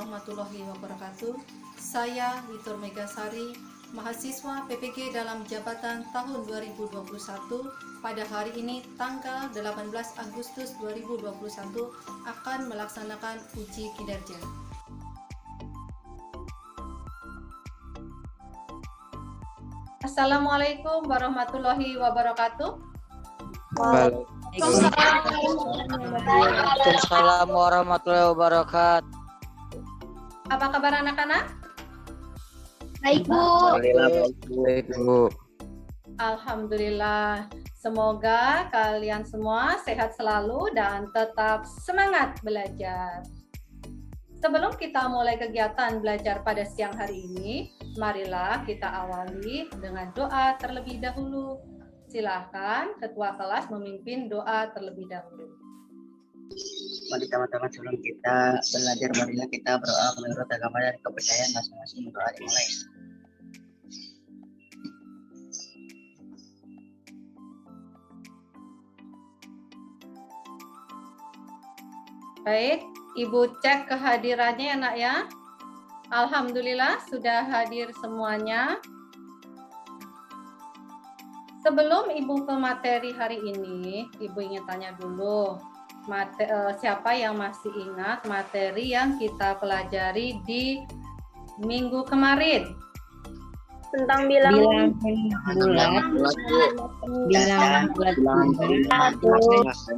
warahmatullahi wabarakatuh. Saya Witur Megasari, mahasiswa PPG dalam jabatan tahun 2021. Pada hari ini tanggal 18 Agustus 2021 akan melaksanakan uji kinerja. Assalamualaikum warahmatullahi wabarakatuh. Waalaikumsalam warahmatullahi wabarakatuh. Apa kabar anak-anak? Baik, Bu. Bu. Alhamdulillah. Semoga kalian semua sehat selalu dan tetap semangat belajar. Sebelum kita mulai kegiatan belajar pada siang hari ini, marilah kita awali dengan doa terlebih dahulu. Silahkan Ketua kelas memimpin doa terlebih dahulu. Mari teman-teman, sebelum kita belajar, marilah kita berdoa menurut agama dan kepercayaan masing-masing. Doa dimulai. Baik, Ibu cek kehadirannya ya nak ya. Alhamdulillah sudah hadir semuanya. Sebelum Ibu ke materi hari ini, Ibu ingin tanya dulu, siapa yang masih ingat materi yang kita pelajari di minggu kemarin? Tentang bilangan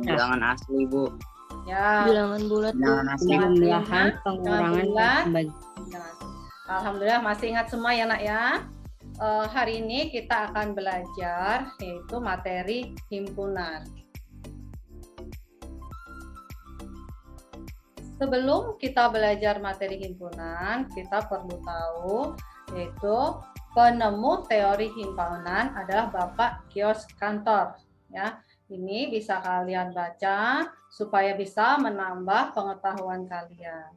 Bilangan asli, Bu. Ya. Bilangan bulat, Jumlahan, pengurangan, pembagian. Alhamdulillah masih ingat semua ya nak ya. Hari ini kita akan belajar yaitu materi himpunan. Sebelum kita belajar materi himpunan, kita perlu tahu yaitu penemu teori himpunan adalah Bapak Kios Kantor. Ya, ini bisa kalian baca supaya bisa menambah pengetahuan kalian.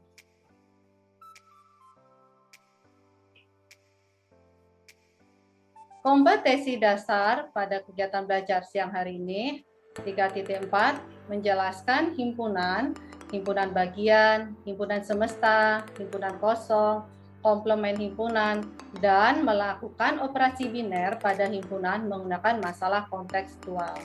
Kompetensi dasar pada kegiatan belajar siang hari ini 3.4 menjelaskan himpunan, himpunan bagian, himpunan semesta, himpunan kosong, komplement himpunan, dan melakukan operasi biner pada himpunan menggunakan masalah kontekstual.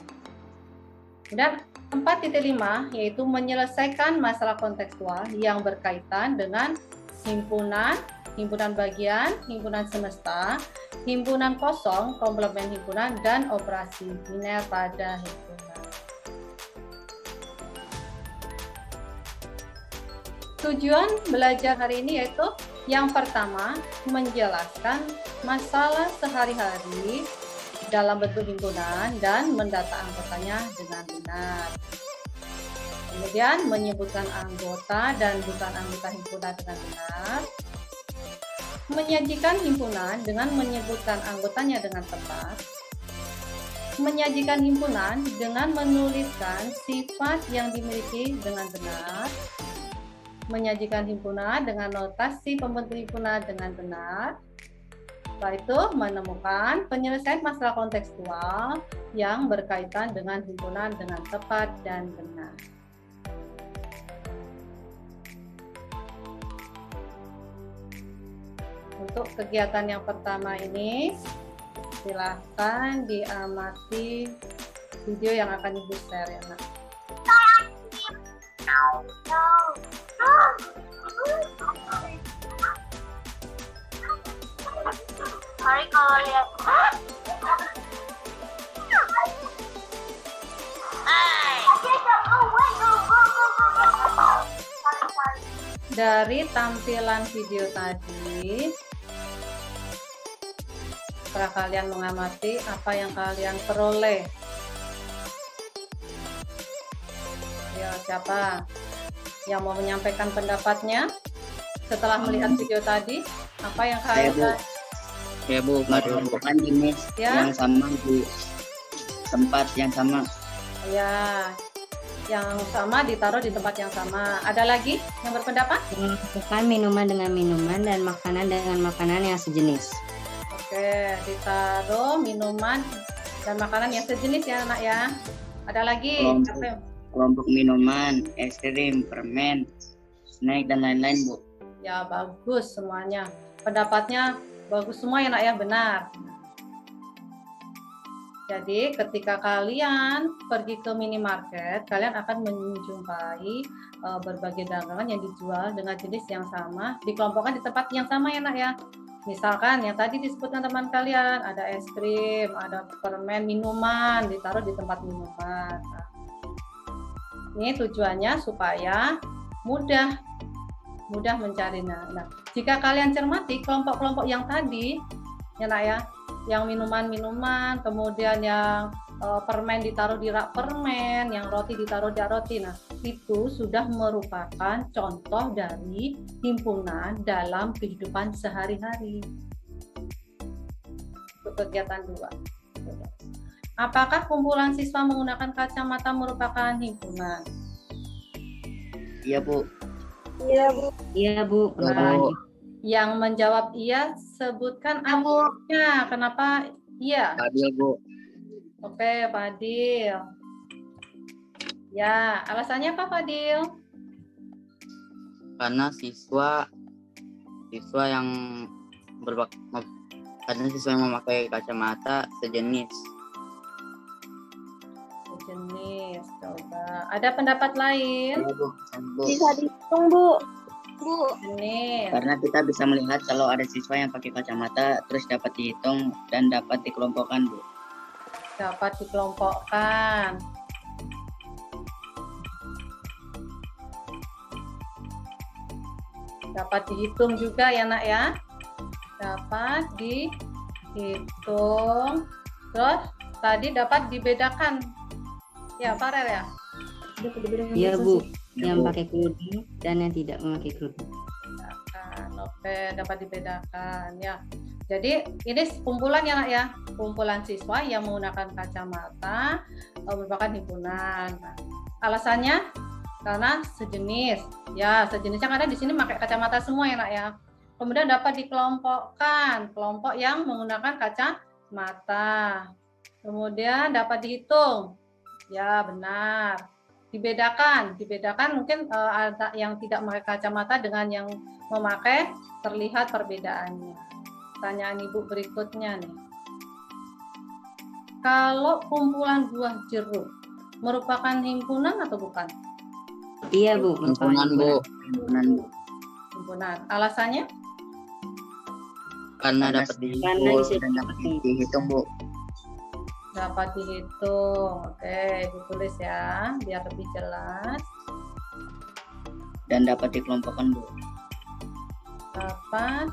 Dan 4.5 yaitu menyelesaikan masalah kontekstual yang berkaitan dengan himpunan, himpunan bagian, himpunan semesta, himpunan kosong, komplement himpunan, dan operasi biner pada himpunan. Tujuan belajar hari ini yaitu yang pertama, menjelaskan masalah sehari-hari dalam bentuk himpunan dan mendata anggotanya dengan benar. Kemudian menyebutkan anggota dan bukan anggota himpunan dengan benar. Menyajikan himpunan dengan menyebutkan anggotanya dengan tepat. Menyajikan himpunan dengan menuliskan sifat yang dimiliki dengan benar. Menyajikan himpunan dengan notasi pembentuk himpunan dengan benar. Setelah itu menemukan penyelesaian masalah kontekstual yang berkaitan dengan himpunan dengan tepat dan benar. Untuk kegiatan yang pertama ini, silahkan diamati video yang akan Ibu share ya nak. Mari kalau lihat. Dari tampilan video tadi, setelah kalian mengamati apa yang kalian peroleh. Ya, siapa yang mau menyampaikan pendapatnya setelah melihat video tadi? Apa yang kalian? Ya, Bu, menemukan jenis Ya. yang sama di tempat yang sama. Ya, yang sama ditaruh di tempat yang sama. Ada lagi yang berpendapat? Melakukan minuman dengan minuman dan makanan dengan makanan yang sejenis. Oke, ditaruh minuman dan makanan yang sejenis ya anak ya. Ada lagi? Kelompok minuman, es krim, permen, snack, dan lain-lain, Bu. Ya, bagus semuanya. Pendapatnya bagus semua ya nak ya, benar. Jadi ketika kalian pergi ke minimarket, kalian akan menjumpai berbagai dagangan yang dijual dengan jenis yang sama, dikelompokkan di tempat yang sama ya nak ya. Misalkan yang tadi disebutkan teman kalian, ada es krim, ada permen, minuman, ditaruh di tempat minuman. Nah, ini tujuannya supaya mudah mencarinya. Nah, jika kalian cermati kelompok-kelompok yang tadi, ya nak ya, yang minuman-minuman, kemudian yang permen ditaruh di rak permen, yang roti ditaruh di rak roti. Nah, itu sudah merupakan contoh dari himpunan dalam kehidupan sehari-hari. Untuk kegiatan 2. Apakah kumpulan siswa menggunakan kacamata merupakan himpunan? Iya, Bu. Iya, Bu. Iya, Bu. Nah, Bu. yang menjawab iya, sebutkan alasannya. Kenapa iya? Adil, Bu. Oke, Fadil. Ya, alasannya apa, Fadil? Karena siswa yang karena siswa yang memakai kacamata sejenis. Sejenis, coba. Ada pendapat lain? Iya, Bu. Bu. Bisa dihitung, Bu. Bu. Sejenis. Karena kita bisa melihat kalau ada siswa yang pakai kacamata terus dapat dihitung dan dapat dikelompokkan, Bu. Dapat dikelompokkan. Dapat dihitung juga ya nak ya. Dapat dihitung. Terus tadi dapat dibedakan. Ya, Farel ya. Iya, Bu. Ya, Yang Bu. pakai kerudung dan yang tidak memakai kerudung. Bedakan. Oke, dapat dibedakan ya. Jadi ini kumpulan ya nak ya. Kumpulan siswa yang menggunakan kacamata merupakan himpunan. Nah, alasannya karena sejenis. Ya, sejenis yang ada di sini pakai kacamata semua ya nak ya. Kemudian dapat dikelompokkan, kelompok yang menggunakan kacamata. Kemudian dapat dihitung. Ya, benar. Dibedakan mungkin ada yang tidak memakai kacamata dengan yang memakai, terlihat perbedaannya. Pertanyaan Ibu berikutnya nih. Kalau kumpulan buah jeruk merupakan himpunan atau bukan? Iya, Bu. merupakan Himpunan, Bu. Himpunan, Bu. Himpunan. Alasannya? Karena Karena dapat Karena dihitung. bisa dan dapat dihitung, Bu. Dapat dihitung. Oke, Ibu tulis ya, biar lebih jelas. Dan dapat dikelompokkan, Bu. Dapat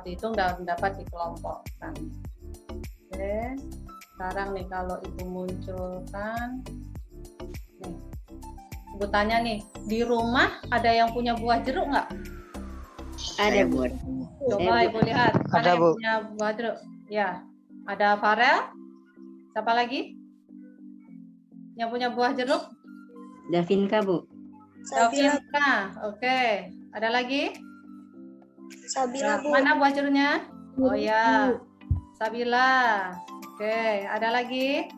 dihitung dan dapat dikelompokkan. Oke, sekarang nih kalau Ibu munculkan nih, Ibu tanya nih, di rumah ada yang punya buah jeruk nggak? ada, Saya Bu. buat. Coba Ibu lihat, ada Ada, yang Bu. punya buah jeruk? Ya, ada Farel. Siapa lagi yang punya buah jeruk? Davinka, Bu. Sabila. Davinka. Oke, ada lagi? Sabila, Nah, Bu. mana buah jeruknya? Oh ya, Sabila. Oke, ada lagi?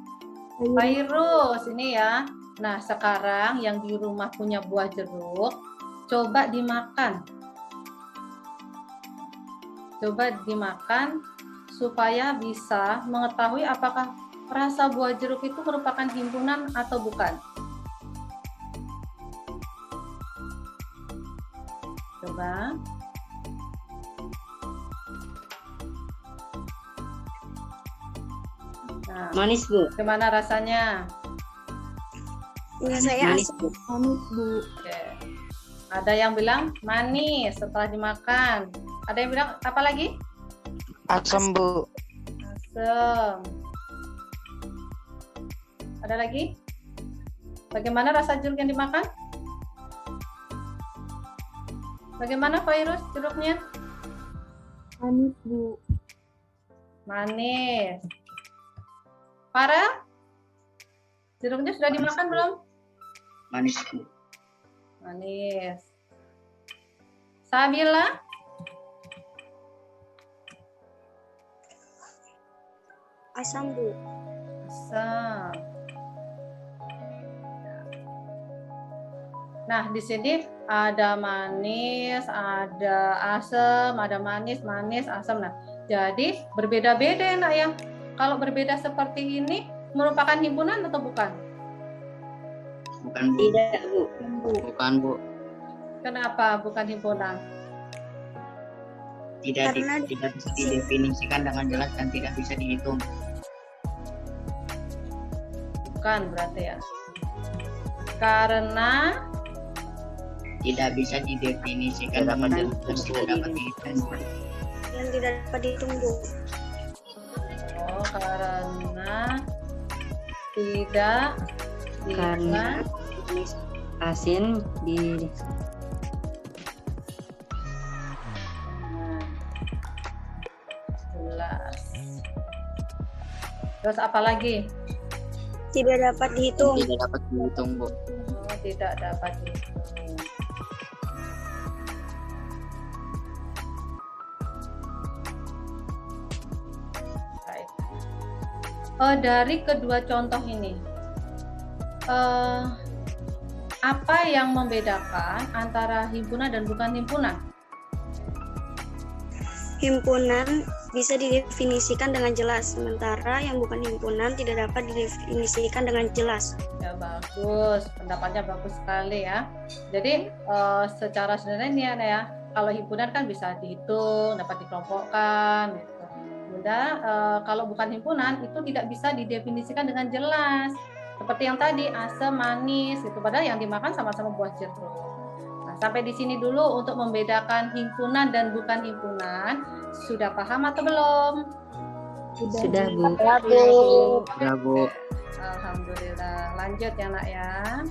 Fairuz ini ya. Nah, sekarang yang di rumah punya buah jeruk, coba dimakan. Coba dimakan supaya bisa mengetahui apakah rasa buah jeruk itu merupakan himpunan atau bukan. Coba. Nah, Manis, Bu. gimana rasanya? Saya Manis, Bu. manis, Bu. Oke. Ada yang bilang manis setelah dimakan. Ada yang bilang apa lagi? Asam, Bu. Asam. Ada lagi? Bagaimana rasa jeruk yang dimakan? Bagaimana Fairuz jeruknya? Manis, Bu. Manis. Farel? Jeruknya sudah dimakan belum? Manis, Bu. Manis. Sabila? Asam, Bu. Asam. Nah, di sini ada manis, ada asam, ada manis, asam. Nah, jadi berbeda-beda ya, Nak ya. Kalau berbeda seperti ini merupakan himpunan atau bukan? Bukan, Bu. Tidak, Bu. Bukan, Bu. Kenapa bukan himpunan? Tidak Karena tidak bisa didefinisikan dengan jelas dan tidak bisa dihitung. Bukan berarti ya. Karena Tidak bisa didefinisikan Tidak dengan dapat jelas dan tidak dapat dihitung. Yang tidak dapat dihitung, Bu. karena tidak Karena jenis asin di jelas. Terus apa lagi? Tidak dapat dihitung. Tidak dapat dihitung, Bu. Oh, tidak dapat dihitung. Baik. Dari kedua contoh ini, apa yang membedakan antara himpunan dan bukan himpunan? Himpunan bisa didefinisikan dengan jelas, sementara yang bukan himpunan tidak dapat didefinisikan dengan jelas. Ya bagus, pendapatnya bagus sekali ya. Jadi secara sebenarnya ini ya, kalau himpunan kan bisa dihitung, dapat dikelompokkan. Gitu. Bunda, kalau bukan himpunan itu tidak bisa didefinisikan dengan jelas. Seperti yang tadi asam, manis, itu padahal yang dimakan sama-sama buah jeruk. Nah, sampai di sini dulu untuk membedakan himpunan dan bukan himpunan. Sudah paham atau belum? sudah, Bu. Sudah, Bu. Alhamdulillah. Lanjut ya, Nak ya.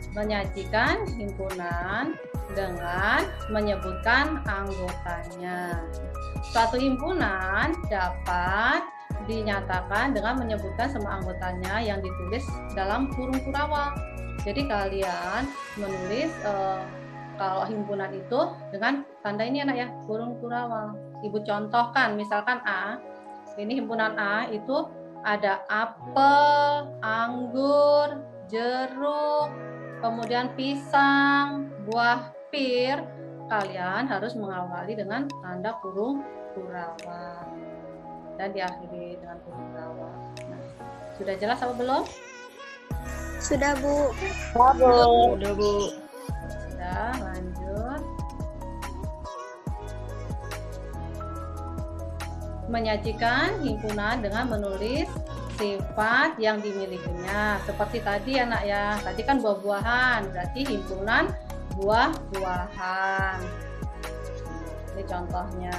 Menyajikan himpunan dengan menyebutkan anggotanya. Suatu himpunan dapat dinyatakan dengan menyebutkan semua anggotanya yang ditulis dalam kurung kurawal. Jadi kalian menulis kalau himpunan itu dengan tanda ini anak ya, kurung kurawal. Ibu contohkan, misalkan A, ini himpunan A itu ada apel, anggur, jeruk, kemudian pisang, buah pir. Kalian harus mengawali dengan tanda kurung kurawal dan diakhiri dengan kurung kurawal. Nah, sudah jelas apa belum? Sudah, Bu. Sudah, Bu. Sudah, lanjut. Menyajikan himpunan dengan menulis sifat yang dimilikinya. Seperti tadi ya, Nak ya. Tadi kan buah-buahan, berarti himpunan buah-buahan. Ini contohnya.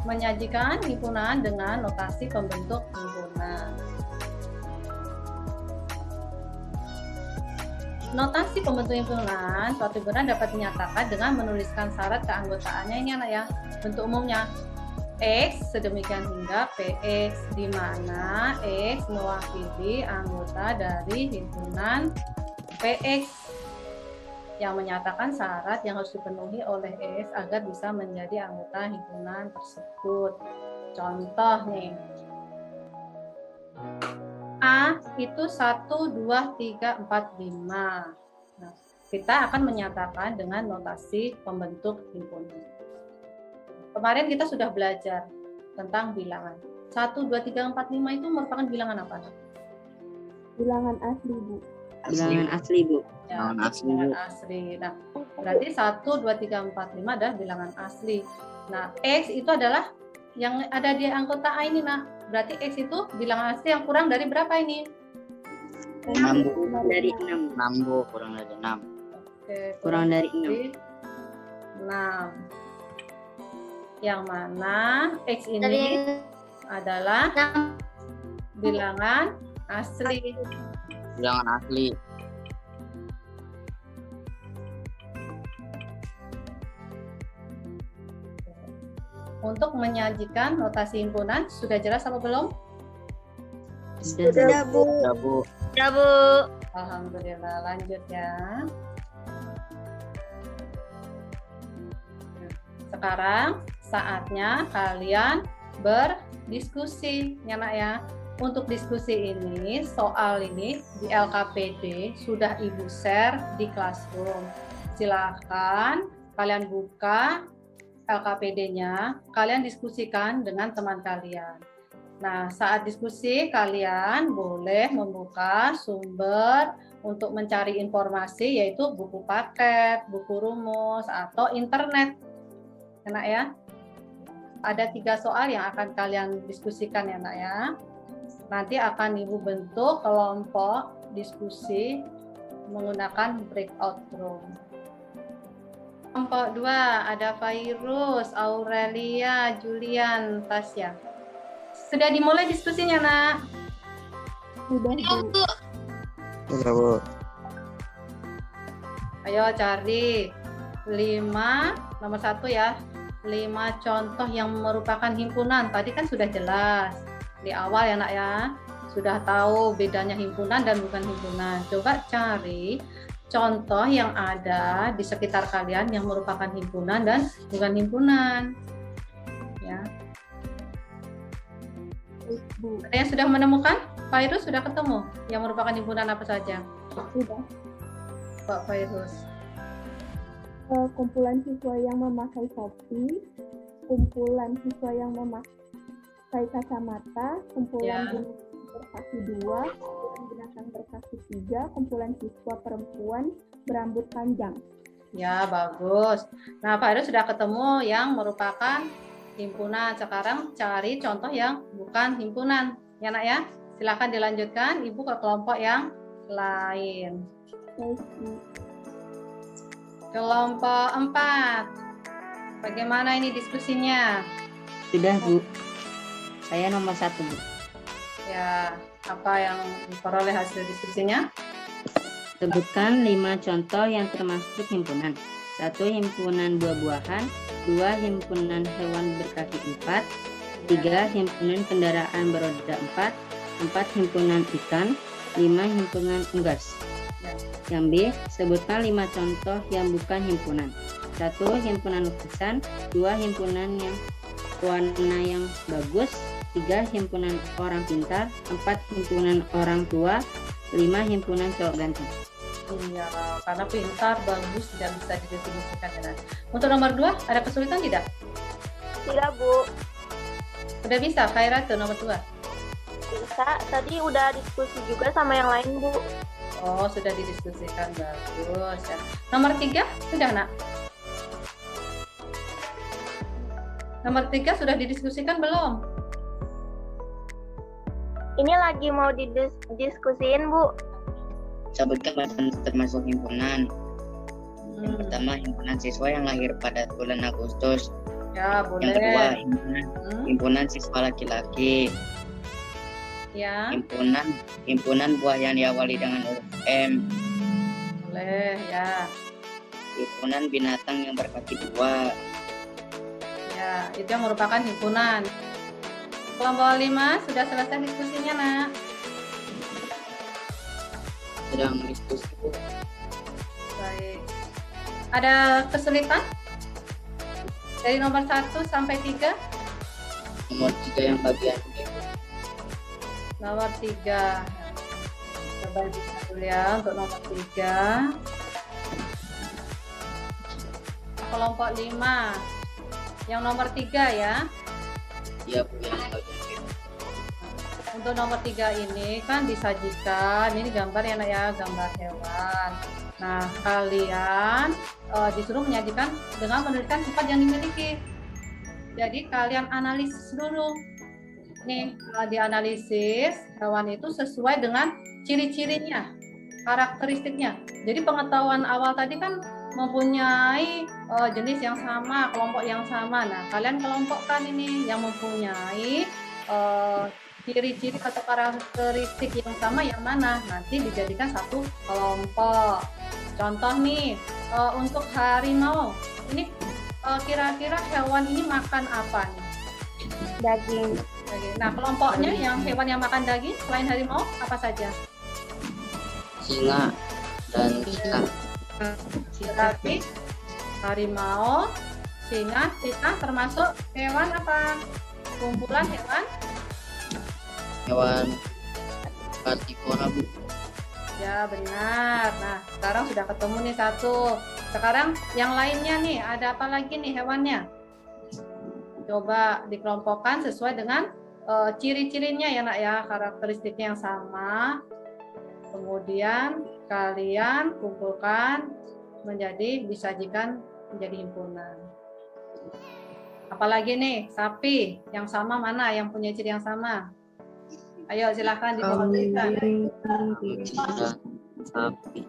Menyajikan himpunan dengan notasi pembentuk himpunan. Notasi pembentuk himpunan, suatu himpunan dapat dinyatakan dengan menuliskan syarat keanggotaannya ini anak ya. Bentuk umumnya X sedemikian hingga PX, di mana X mewakili anggota dari himpunan PX yang menyatakan syarat yang harus dipenuhi oleh X agar bisa menjadi anggota himpunan tersebut. Contoh nih, A itu 1, 2, 3, 4, 5. Nah, kita akan menyatakan dengan notasi pembentuk himpunan. Kemarin kita sudah belajar tentang bilangan. 1, 2, 3, 4, 5 itu merupakan bilangan apa? Bilangan asli, Bu. Bilangan asli, Bu. Ya, Bilangan asli. bilangan asli. Nah, berarti 1, 2, 3, 4, 5 adalah bilangan asli. Nah, X itu adalah yang ada di anggota A ini, nah. Berarti X itu bilangan asli yang kurang dari berapa ini? 6, Bu. Dari 6. 6, Bu. Kurang dari 6. Oke, Kurang dari 6. Yang mana X ini adalah bilangan asli. Bilangan asli. Untuk menyajikan notasi himpunan, sudah jelas apa belum? Sudah, Bu. Sudah, Bu. Ya, Bu. Alhamdulillah, lanjut ya. Sekarang saatnya kalian berdiskusi ya nak ya. Untuk diskusi ini, soal ini di LKPD sudah Ibu share di Classroom. Silahkan kalian buka LKPD-nya, kalian diskusikan dengan teman kalian. Nah, saat diskusi kalian boleh membuka sumber untuk mencari informasi yaitu buku paket, buku rumus, atau internet. Enak ya? Ada 3 soal yang akan kalian diskusikan ya nak ya. Nanti akan Ibu bentuk kelompok diskusi menggunakan breakout room. Kelompok 2 ada Fairuz, Aurelia, Julian, Tasya. Sudah dimulai diskusinya nak? Sudah, Bu. Sudah, Bu. Ayo cari 5, nomor 1 ya. 5 contoh yang merupakan himpunan. Tadi kan sudah jelas di awal ya nak ya. Sudah tahu bedanya himpunan dan bukan himpunan. Coba cari contoh yang ada di sekitar kalian yang merupakan himpunan dan bukan himpunan. Ya. Bu. Ada yang sudah menemukan? Fairuz sudah ketemu yang merupakan himpunan apa saja? Sudah. Pak Fairuz. Kumpulan siswa yang memakai topi, kumpulan siswa yang memakai kacamata, kumpulan Ya. binatang berkaki 2, kumpulan binatang berkaki 3, kumpulan siswa perempuan berambut panjang. Ya, bagus. Nah, Fairuz sudah ketemu yang merupakan himpunan. Sekarang cari contoh yang bukan himpunan. Ya, nak ya. Silakan dilanjutkan, Ibu ke kelompok yang lain. Baik, Bu. Kelompok 4. Bagaimana ini diskusinya? Sudah, Bu. Saya nomor 1, Bu. Ya, apa yang diperoleh hasil diskusinya? Sebutkan 5 contoh yang termasuk himpunan. 1. Himpunan buah-buahan. 2. Himpunan hewan berkaki 4. 3. Himpunan kendaraan beroda 4. 4. Himpunan ikan. 5. Himpunan unggas. Yang B, sebutkan 5 contoh yang bukan himpunan. 1. Himpunan lukisan. 2. Himpunan yang warna yang bagus. 3. Himpunan orang pintar. 4. Himpunan orang tua. 5. Himpunan cowok ganteng. Iya, karena pintar, bagus, dan bisa didefinisikan dengan. Untuk nomor 2, ada kesulitan tidak? Tidak, Bu. Udah bisa, Khaira tuh nomor 2. Bisa. Tadi udah diskusi juga sama yang lain, Bu. Oh, sudah didiskusikan, bagus ya. Nomor 3, sudah nak? Nomor 3 sudah didiskusikan belum? Ini lagi mau didiskusiin, Bu. Sebutkan bahasan termasuk himpunan. Yang pertama, himpunan siswa yang lahir pada bulan Agustus. Ya, Yang kedua, boleh. himpunan siswa laki-laki. Ya, Himpunan buah yang diawali dengan huruf M. boleh ya. Himpunan binatang yang berkaki 2. Ya, itu yang merupakan himpunan. Kelompok 5 sudah selesai diskusinya, nak. Sedang diskusi, Bu. Baik. Ada kesulitan? Dari nomor 1 sampai 3? Nomor 3 yang bagian B. Nomor 3. Coba bisa dulu ya untuk nomor 3. Kelompok 5. Yang nomor 3 ya. Iya, Bu, yang bagian B. Untuk nomor 3 ini kan disajikan, ini gambar ya nak ya, gambar hewan. Nah, kalian disuruh menyajikan dengan menuliskan sifat yang dimiliki. Jadi kalian analisis dulu. Nih, dianalisis hewan itu sesuai dengan ciri-cirinya, karakteristiknya. Jadi pengetahuan awal tadi kan mempunyai jenis yang sama, kelompok yang sama. Nah, kalian kelompokkan ini yang mempunyai ciri-ciri atau karakteristik yang sama yang mana. Nanti dijadikan satu kelompok. Contoh nih, untuk harimau. Ini kira-kira hewan ini makan apa nih? Daging. Oke. Nah, kelompoknya yang hewan yang makan daging selain harimau apa saja? Singa dan cita. Berarti harimau, singa, cita termasuk hewan apa? Kumpulan Hewan karnivora, Bu. ya, benar. Nah, sekarang sudah ketemu nih satu. Sekarang yang lainnya nih, ada apa lagi nih hewannya? Coba dikelompokkan sesuai dengan ciri-cirinya ya nak ya, karakteristiknya yang sama. Kemudian kalian kumpulkan disajikan menjadi himpunan. Apalagi nih, sapi yang sama mana, yang punya ciri yang sama? Ayo silahkan dikomentikan. Sapi.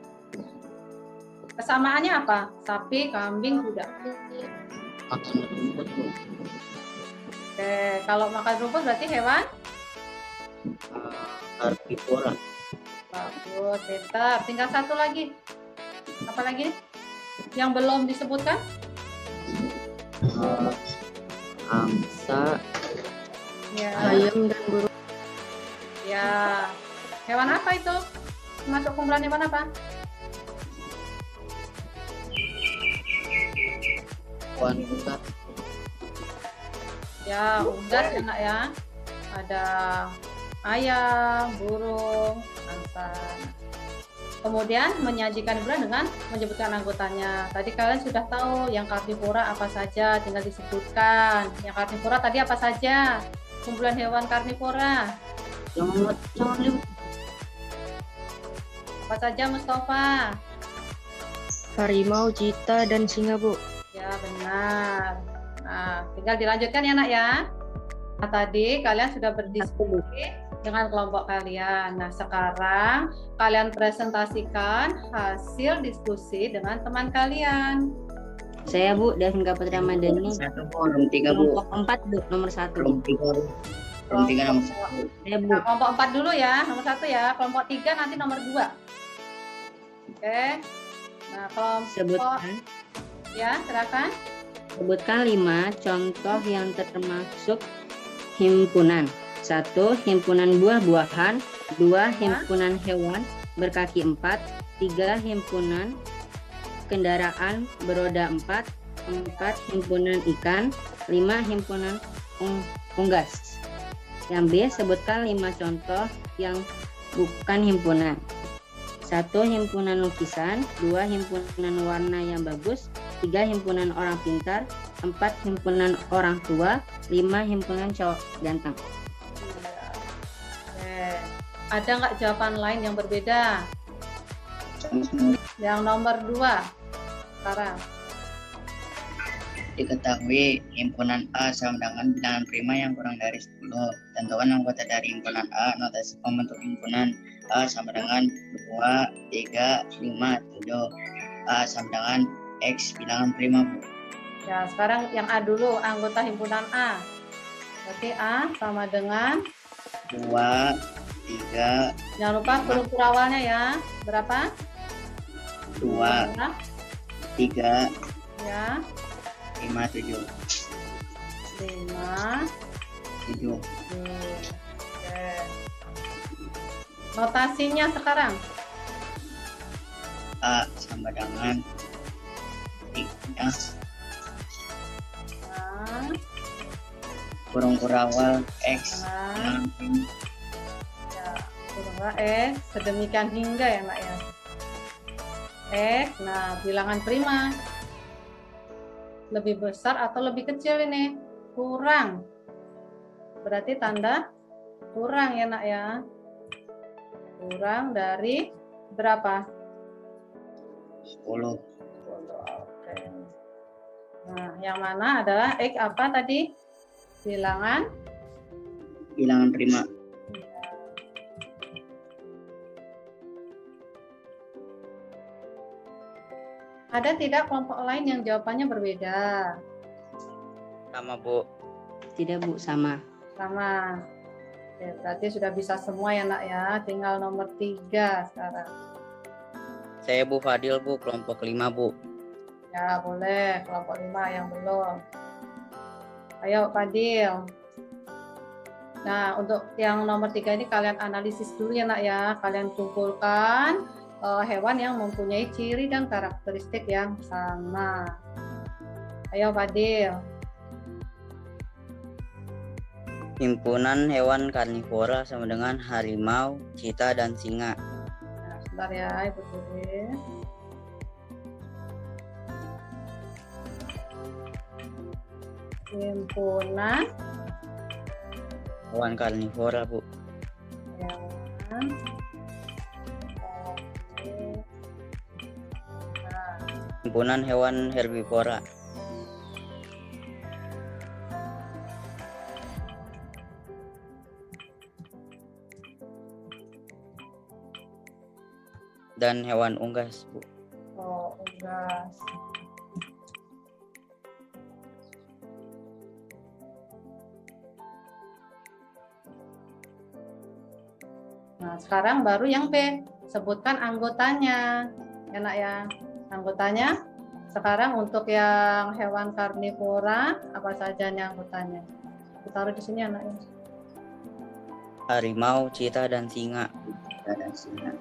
Kesamaannya apa? Sapi, kambing, kuda. Makan rumput, Bu. Oke, kalau makan rumput berarti hewan? Karnivora. Bagus, pintar. Tinggal satu lagi. Apa lagi? Yang belum disebutkan? Angsa, Ya. Ayam dan burung. Ya. Hewan apa itu? Masuk kumpulan hewan apa? hewan unggas. Ya, unggas ya nak ya. Ada ayam, burung, angsa. Kemudian menyajikan pula dengan menyebutkan anggotanya. Tadi kalian sudah tahu yang karnivora apa saja, tinggal disebutkan. Yang karnivora tadi apa saja? Kumpulan hewan karnivora. Jangan lihat. Apa saja Mustafa? Harimau, cita, dan singa, Bu. Ya, benar. Nah, tinggal dilanjutkan ya nak ya. Nah, tadi kalian sudah berdiskusi dengan kelompok kalian. Nah, sekarang kalian presentasikan hasil diskusi dengan teman kalian. Saya Bu, Davin Kaputra Madani. Satu, Bu. Nomor 3, Bu. Kelompok 4 Bu, nomor 1. Nomor 3, Bu. Nomor 3, nomor 1. Saya Bu. Nah, kelompok 4 dulu ya, nomor 1 ya. Kelompok 3 nanti nomor 2. Oke. Nah, kelompok Sebutkan ya, silakan. Sebutkan 5 contoh yang termasuk himpunan. 1. Himpunan buah-buahan. 2. Himpunan hewan berkaki 4. 3. Himpunan kendaraan beroda 4. 4. Himpunan ikan. 5. Himpunan unggas. Yang B, sebutkan 5 contoh yang bukan himpunan. 1. Himpunan lukisan. 2. Himpunan warna yang bagus. 3. Himpunan orang pintar. 4. Himpunan orang tua. 5. Himpunan cowok ganteng. Oke. Ada nggak jawaban lain yang berbeda? Yang nomor 2 sekarang. Diketahui himpunan A sama dengan bilangan prima yang kurang dari 10. Tentukan anggota dari himpunan A. Notasi pembentuk himpunan A sama dengan 2, 3, 5, 7. A sama dengan X bilangan prima, Bu. Ya, sekarang yang A dulu, anggota himpunan A. Berarti A sama dengan 2, 3, jangan lupa huruf awalnya ya. Berapa? 2, 3, Ya, 5, 7. 5. 7. Oke. Notasinya sekarang. A sama dengan 3. Nah, Kurung kurawal X nah, bilangan prima. ya, kurang sedemikian hingga ya, Mbak ya. Nah, bilangan prima. Lebih besar atau lebih kecil ini? Kurang. Berarti tanda kurang ya, Nak ya. Kurang dari berapa? 10. Oke. Nah, yang mana adalah X apa tadi? Bilangan Prima. Ada tidak kelompok lain yang jawabannya berbeda? Sama, Bu. Tidak Bu, sama. Sama. Oke, berarti sudah bisa semua ya nak ya. Tinggal nomor 3 sekarang. Saya Bu Fadil, Bu, kelompok 5, Bu. Ya boleh, kelompok 5 yang belum. Ayo Fadil. Nah, untuk yang nomor 3 ini kalian analisis dulu ya nak ya. Kalian kumpulkan hewan yang mempunyai ciri dan karakteristik yang sama. Ayo Fadil. Himpunan hewan karnivora sama dengan harimau, cheetah, dan singa. Nah, sebentar ya Ibu tulis. Himpunan Hewan karnivora, Bu. hewan Himpunan hewan herbivora. Dan hewan unggas, Bu. unggas. Nah, sekarang baru yang B, sebutkan anggotanya. Enak ya, anggotanya. Sekarang untuk yang hewan karnivora, apa saja nih anggotanya? Taruh di sini anaknya. Harimau, cheetah, dan singa. Dan singa.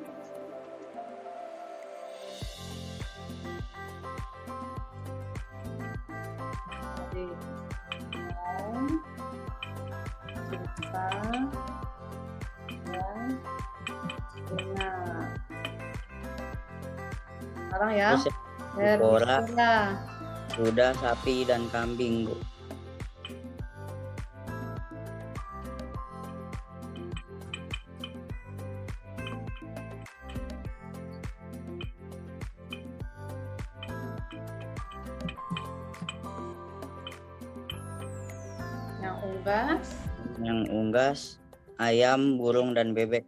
Jadi, cheetah, dan singa. Sekarang ya, Terus herbivora, herbivora. kuda, sapi, dan kambing, Bu. Yang unggas, Yang unggas, ayam, burung, dan bebek.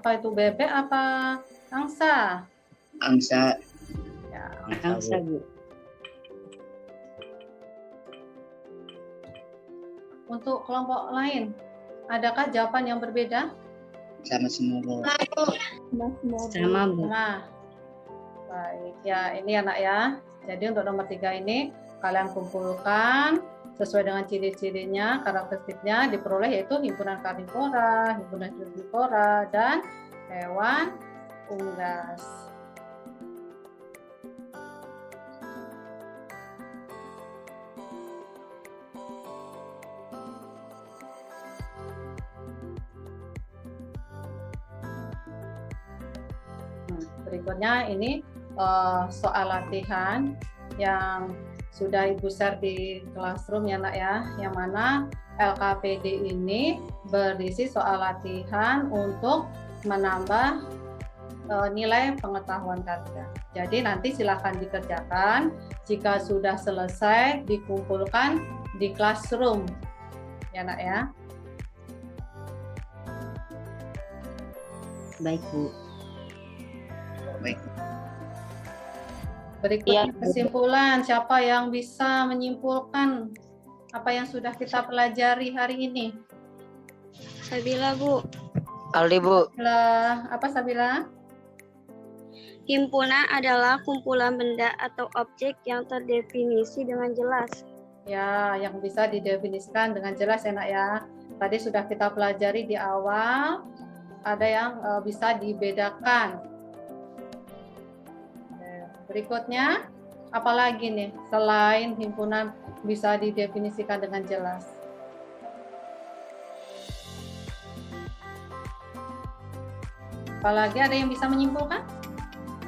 apa itu bebek apa angsa? Angsa. Ya, Angsa, Bu. untuk kelompok lain, adakah jawaban yang berbeda? Sama semua, Bu. Sama, Bu. Nah, baik ya ini anak ya. Jadi untuk nomor 3 ini kalian kumpulkan sesuai dengan ciri-cirinya, karakteristiknya diperoleh yaitu himpunan karnivora, himpunan herbivora, dan hewan unggas. Berikutnya ini soal latihan yang sudah Ibu share di classroom ya nak ya, yang mana LKPD ini berisi soal latihan untuk menambah nilai pengetahuan kalian. Jadi nanti silakan dikerjakan, jika sudah selesai dikumpulkan di classroom ya nak ya. Baik, Bu. Baik. Berikutnya Iya. kesimpulan, siapa yang bisa menyimpulkan apa yang sudah kita pelajari hari ini? Sabila, Bu. Aldi, Bu. Apa Sabila? Himpunan adalah kumpulan benda atau objek yang terdefinisi dengan jelas. Ya, yang bisa didefinisikan dengan jelas enak ya. Tadi sudah kita pelajari di awal, ada yang bisa dibedakan. Berikutnya, apalagi nih selain himpunan bisa didefinisikan dengan jelas? Apalagi ada yang bisa menyimpulkan?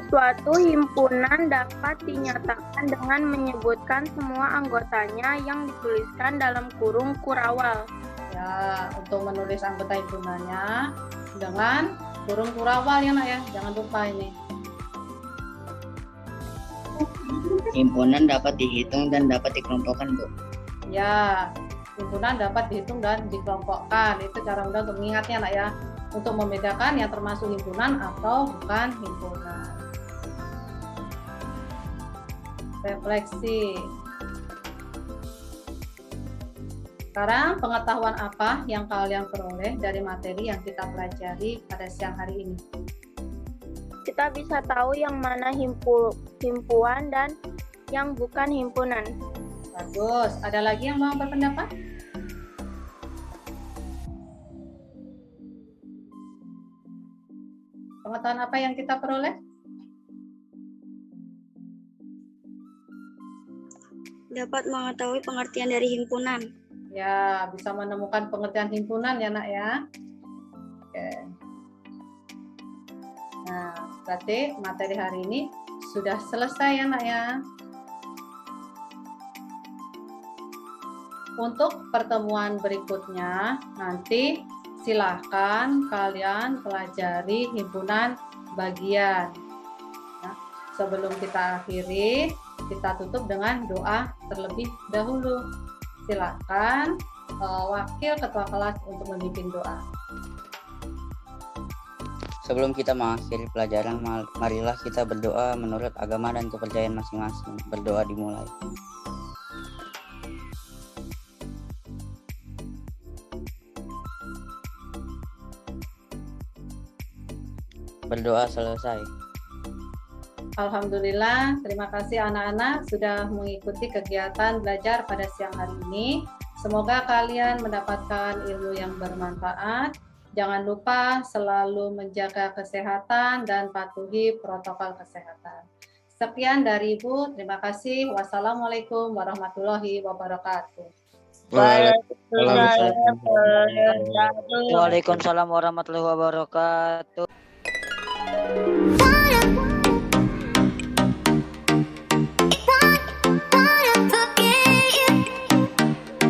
Suatu himpunan dapat dinyatakan dengan menyebutkan semua anggotanya yang dituliskan dalam kurung kurawal. Ya, untuk menulis anggota himpunannya dengan kurung kurawal ya nak ya, jangan lupa ini. Himpunan dapat dihitung dan dapat dikelompokkan, Bu. Ya, himpunan dapat dihitung dan dikelompokkan. Itu cara mudah untuk mengingatnya nak ya, untuk membedakan yang termasuk himpunan atau bukan himpunan. Refleksi. Sekarang pengetahuan apa yang kalian peroleh dari materi yang kita pelajari pada siang hari ini? Kita bisa tahu yang mana himpuan dan yang bukan himpunan. Bagus. Ada lagi yang mau berpendapat? Pengetahuan apa yang kita peroleh? Dapat mengetahui pengertian dari himpunan. Ya, bisa menemukan pengertian himpunan ya, Nak ya. Oke. Nah, berarti materi hari ini sudah selesai ya, Nak ya. Untuk pertemuan berikutnya, nanti silahkan kalian pelajari himpunan bagian. Nah, sebelum kita akhiri, kita tutup dengan doa terlebih dahulu. Silakan wakil ketua kelas untuk memimpin doa. Sebelum kita mengakhiri pelajaran, marilah kita berdoa menurut agama dan kepercayaan masing-masing. Berdoa dimulai. Berdoa selesai. Alhamdulillah, terima kasih anak-anak sudah mengikuti kegiatan belajar pada siang hari ini. Semoga kalian mendapatkan ilmu yang bermanfaat. Jangan lupa selalu menjaga kesehatan dan patuhi protokol kesehatan. Sekian dari Ibu, terima kasih. Wassalamualaikum warahmatullahi wabarakatuh. Waalaikumsalam warahmatullahi wabarakatuh.